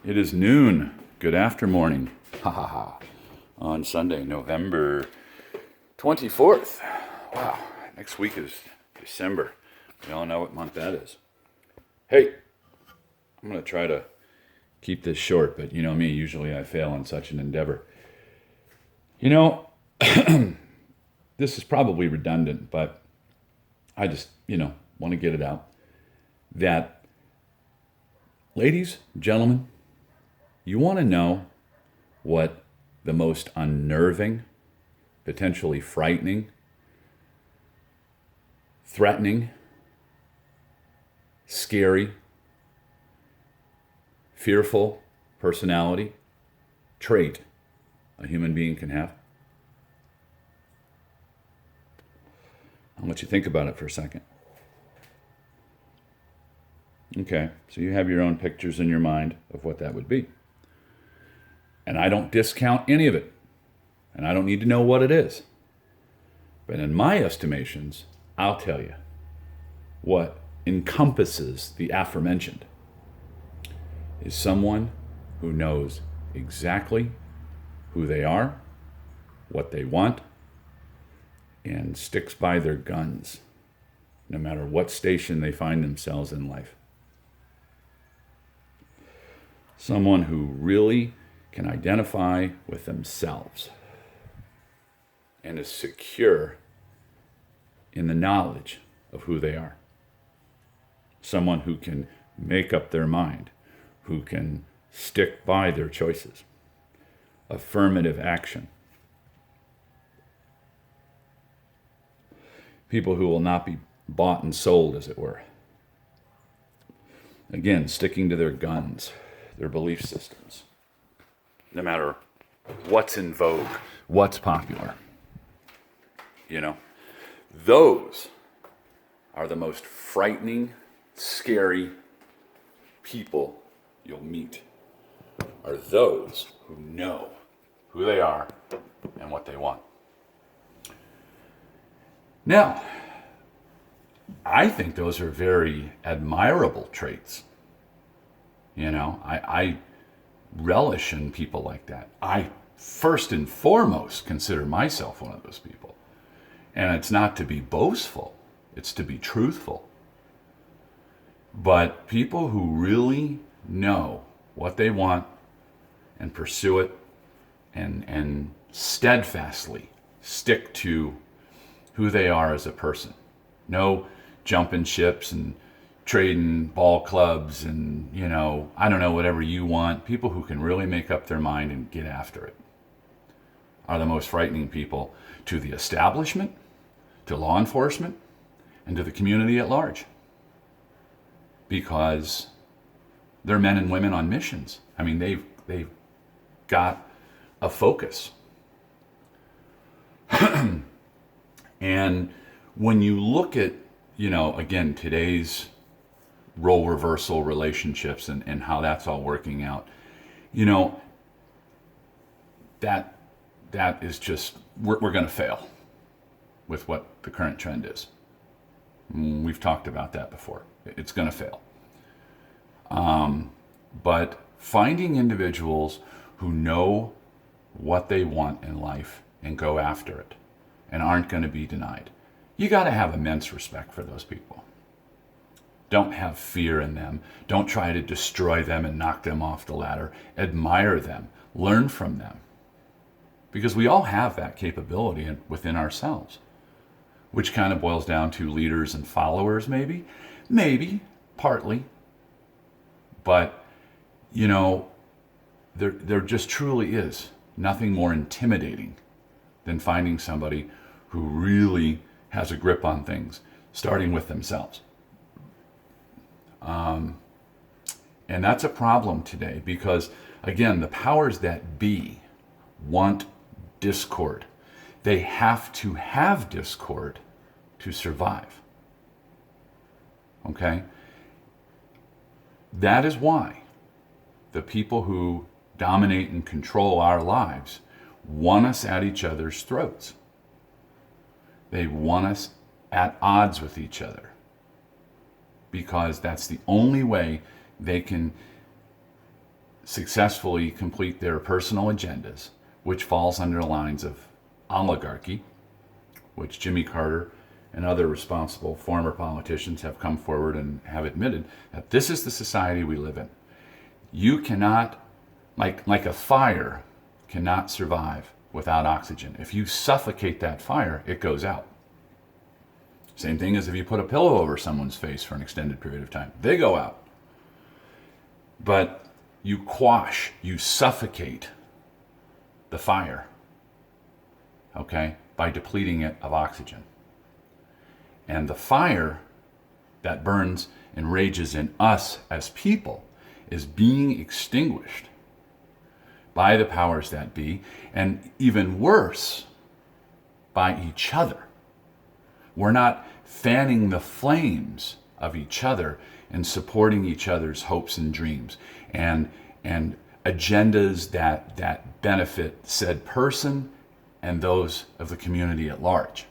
It is noon. Good after morning. Ha ha ha. On Sunday, November 24th. Wow. Next week is December. We all know what month that is. Hey, I'm going to try to keep this short, but you know me, usually I fail in such an endeavor. You know, this is probably redundant, but I just, want to get it out. That, ladies, gentlemen, you want to know what the most unnerving, potentially frightening, threatening, scary, fearful personality trait a human being can have? I'll let you think about it for a second. Okay, so you have your own pictures in your mind of what that would be. And I don't discount any of it. And I don't need to know what it is. But in my estimations, I'll tell you what encompasses the aforementioned is someone who knows exactly who they are, what they want, and sticks by their guns, no matter what station they find themselves in life. Someone who really can identify with themselves and is secure in the knowledge of who they are. Someone who can make up their mind, who can stick by their choices. Affirmative action. People who will not be bought and sold, as it were. Again, sticking to their guns, their belief systems. No matter what's in vogue, what's popular. Those are the most frightening, scary people you'll meet. Are those who know who they are and what they want. Now, I think those are very admirable traits. I relish in people like that. I first and foremost consider myself one of those people. And it's not to be boastful, it's to be truthful. But people who really know what they want and pursue it and steadfastly stick to who they are as a person. No jumping ships and trading ball clubs and, I don't know, whatever you want. People who can really make up their mind and get after it are the most frightening people to the establishment, to law enforcement, and to the community at large. Because they're men and women on missions. I mean, they've got a focus. And when you look at, again, today's role reversal relationships and how that's all working out, that is just, we're going to fail with what the current trend is. We've talked about that before. It's going to fail. But finding individuals who know what they want in life and go after it and aren't going to be denied. You got to have immense respect for those people. Don't have fear in them. Don't try to destroy them and knock them off the ladder. Admire them. Learn from them. Because we all have that capability within ourselves, which kind of boils down to leaders and followers, maybe. Maybe, partly. But, there just truly is nothing more intimidating than finding somebody who really has a grip on things, starting with themselves. And that's a problem today because, again, the powers that be want discord. They have to have discord to survive. Okay? That is why the people who dominate and control our lives want us at each other's throats. They want us at odds with each other because that's the only way they can successfully complete their personal agendas, which falls under the lines of oligarchy, which Jimmy Carter and other responsible former politicians have come forward and have admitted that this is the society we live in. You cannot, like a fire, cannot survive without oxygen. If you suffocate that fire, it goes out. Same thing as if you put a pillow over someone's face for an extended period of time. They go out. But you quash, you suffocate the fire, okay, by depleting it of oxygen. And the fire that burns and rages in us as people is being extinguished by the powers that be, and even worse, by each other. We're not fanning the flames of each other and supporting each other's hopes and dreams and agendas that benefit said person and those of the community at large.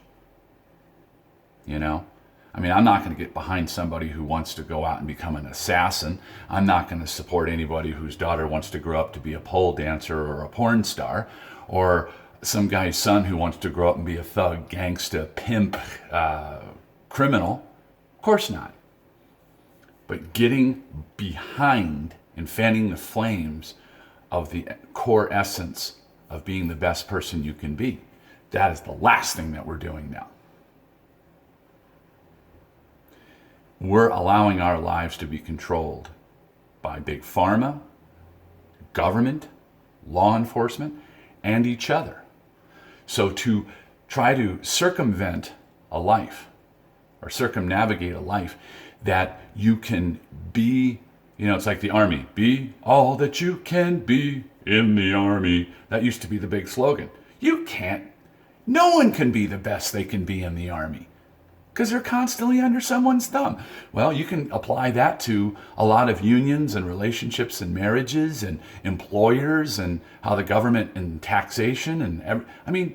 You know? I mean, I'm not going to get behind somebody who wants to go out and become an assassin. I'm not going to support anybody whose daughter wants to grow up to be a pole dancer or a porn star, or some guy's son who wants to grow up and be a thug, gangsta, pimp, criminal. Of course not. But getting behind and fanning the flames of the core essence of being the best person you can be, that is the last thing that we're doing now. We're allowing our lives to be controlled by big pharma, government, law enforcement, and each other. So to try to circumvent a life or circumnavigate a life that you can be, you know, it's like the army, be all that you can be in the army. That used to be the big slogan. You can't, no one can be the best they can be in the army, because they're constantly under someone's thumb. Well, you can apply that to a lot of unions and relationships and marriages and employers and how the government and taxation and I mean,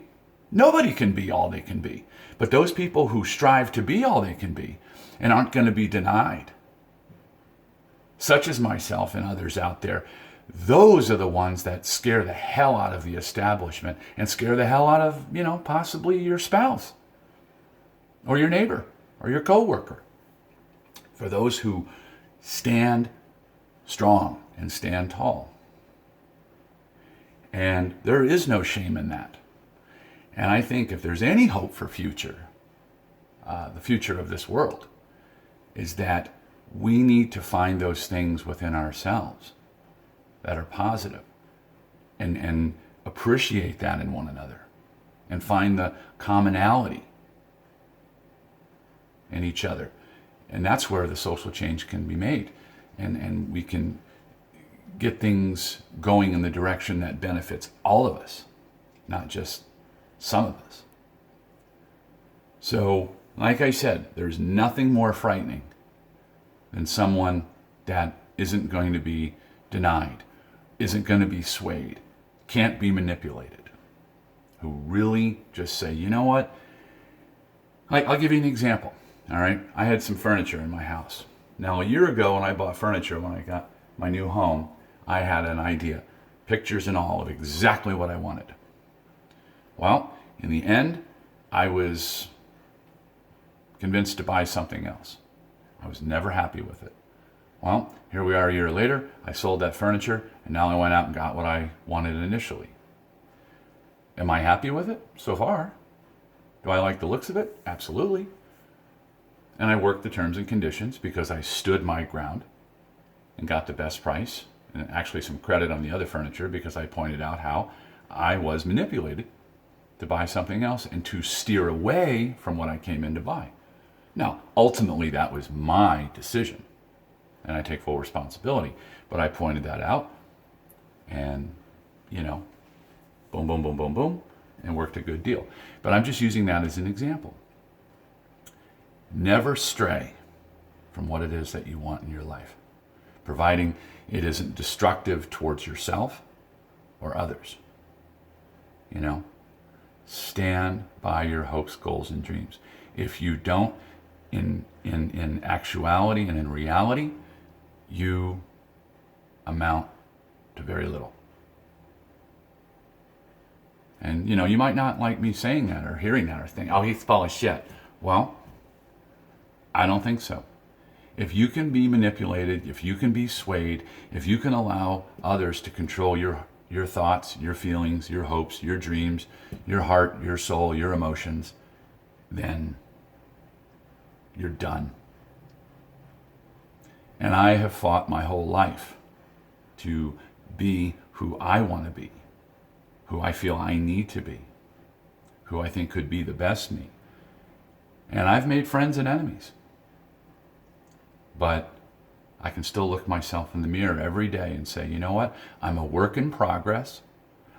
nobody can be all they can be. But those people who strive to be all they can be and aren't going to be denied, such as myself and others out there, those are the ones that scare the hell out of the establishment and scare the hell out of, you know, possibly your spouse, or your neighbor, or your coworker. For those who stand strong and stand tall. And there is no shame in that. And I think if there's any hope for the future of this world, is that we need to find those things within ourselves that are positive and appreciate that in one another and find the commonality in each other. And that's where the social change can be made. And we can get things going in the direction that benefits all of us, not just some of us. So, like I said, there's nothing more frightening than someone that isn't going to be denied, isn't going to be swayed, can't be manipulated, who really just say, you know what? I'll give you an example. All right, I had some furniture in my house. Now, a year ago when I bought furniture, when I got my new home, I had an idea, pictures and all, of exactly what I wanted. Well, in the end, I was convinced to buy something else. I was never happy with it. Well, here we are a year later, I sold that furniture, and now I went out and got what I wanted initially. Am I happy with it so far? Do I like the looks of it? Absolutely. And I worked the terms and conditions because I stood my ground and got the best price, and actually some credit on the other furniture because I pointed out how I was manipulated to buy something else and to steer away from what I came in to buy. Now, ultimately that was my decision and I take full responsibility, but I pointed that out and, you know, boom, boom, boom, boom, boom, and worked a good deal. But I'm just using that as an example. Never stray from what it is that you want in your life, providing it isn't destructive towards yourself or others. You know, stand by your hopes, goals, and dreams. If you don't, in actuality and in reality, you amount to very little. And, you might not like me saying that or hearing that or think, oh, he's full of shit. Well, I don't think so. If you can be manipulated, if you can be swayed, if you can allow others to control your thoughts, your feelings, your hopes, your dreams, your heart, your soul, your emotions, then you're done. And I have fought my whole life to be who I want to be, who I feel I need to be, who I think could be the best me. And I've made friends and enemies. But I can still look myself in the mirror every day and say, you know what? I'm a work in progress.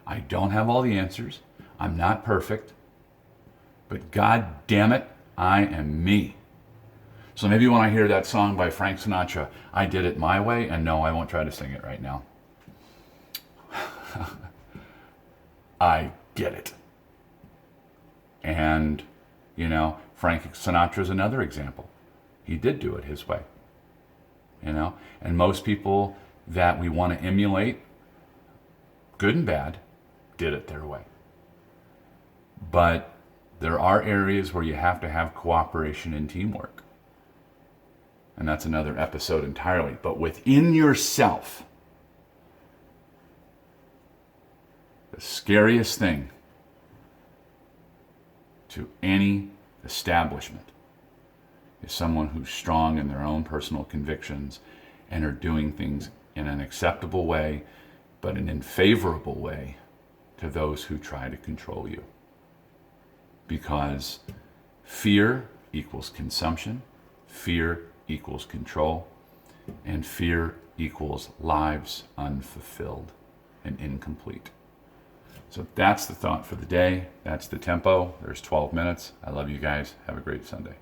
I don't have all the answers. I'm not perfect. But God damn it, I am me. So maybe when I hear that song by Frank Sinatra, I did it my way, and no, I won't try to sing it right now. I get it. And, Frank Sinatra is another example. He did do it his way. And most people that we want to emulate, good and bad, did it their way. But there are areas where you have to have cooperation and teamwork. And that's another episode entirely. But within yourself, the scariest thing to any establishment is someone who's strong in their own personal convictions and are doing things in an acceptable way, but an unfavorable way to those who try to control you. Because fear equals consumption, fear equals control, and fear equals lives unfulfilled and incomplete. So that's the thought for the day. That's the tempo. There's 12 minutes. I love you guys. Have a great Sunday.